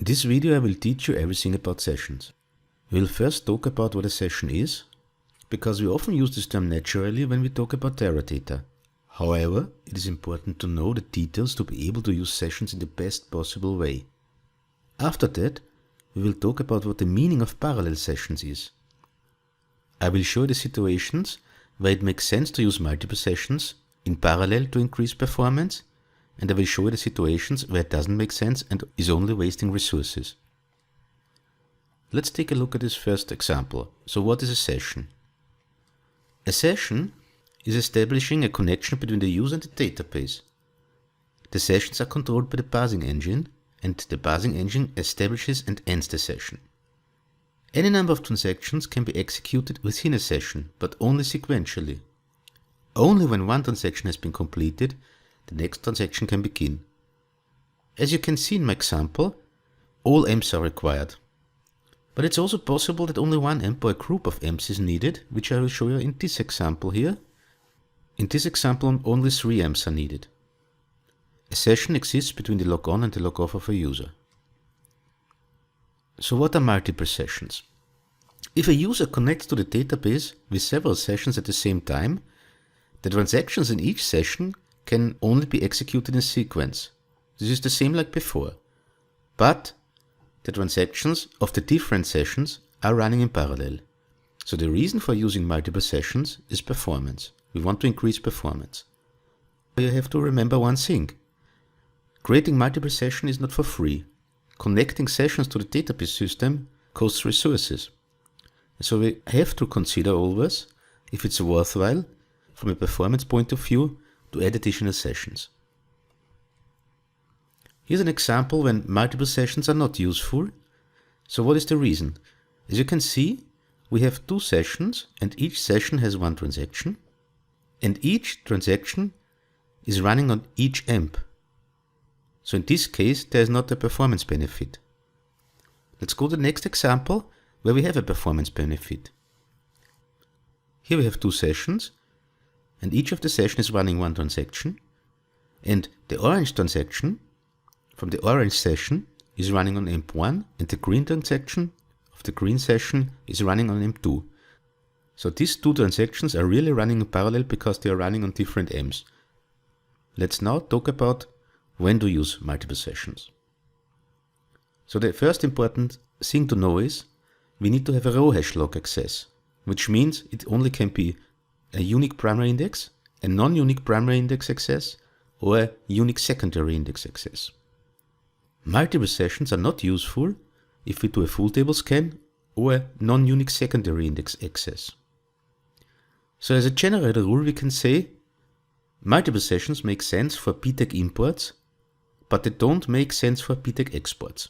In this video I will teach you everything about sessions. We will first talk about what a session is, because we often use this term naturally when we talk about Teradata. However, it is important to know the details to be able to use sessions in the best possible way. After that, we will talk about what the meaning of parallel sessions is. I will show the situations where it makes sense to use multiple sessions in parallel to increase performance, and I will show you the situations where it doesn't make sense and is only wasting resources. Let's take a look at this first example. So what is a session? A session is establishing a connection between the user and the database. The sessions are controlled by the parsing engine, and the parsing engine establishes and ends the session. Any number of transactions can be executed within a session, but only sequentially. Only when one transaction has been completed, the next transaction can begin. As you can see in my example, all EMPs are required. But it's also possible that only one EMP or a group of EMPs is needed, which I will show you in this example here. In this example, only 3 EMPs are needed. A session exists between the log-on and the log-off of a user. So what are multiple sessions? If a user connects to the database with several sessions at the same time, the transactions in each session can only be executed in sequence. This is the same like before. But the transactions of the different sessions are running in parallel. So the reason for using multiple sessions is performance. We want to increase performance. You have to remember one thing. Creating multiple sessions is not for free. Connecting sessions to the database system costs resources. So we have to consider always if it's worthwhile from a performance point of view to add additional sessions. Here's an example when multiple sessions are not useful. So what is the reason? As you can see, we have 2 sessions and each session has 1 transaction, and each transaction is running on each EMP. So in this case, there is not a performance benefit. Let's go to the next example where we have a performance benefit. Here we have 2 sessions, and each of the sessions is running 1 transaction, and the orange transaction from the orange session is running on EMP1, and the green transaction of the green session is running on EMP2. So these 2 transactions are really running in parallel because they are running on different EMPs. Let's now talk about when to use multiple sessions. So the first important thing to know is we need to have a row hash log access, which means it only can be a unique primary index, a non-unique primary index access, or a unique secondary index access. Multiple sessions are not useful if we do a full table scan or a non-unique secondary index access. So as a general rule we can say multiple sessions make sense for PTAG imports, but they don't make sense for PTAG exports.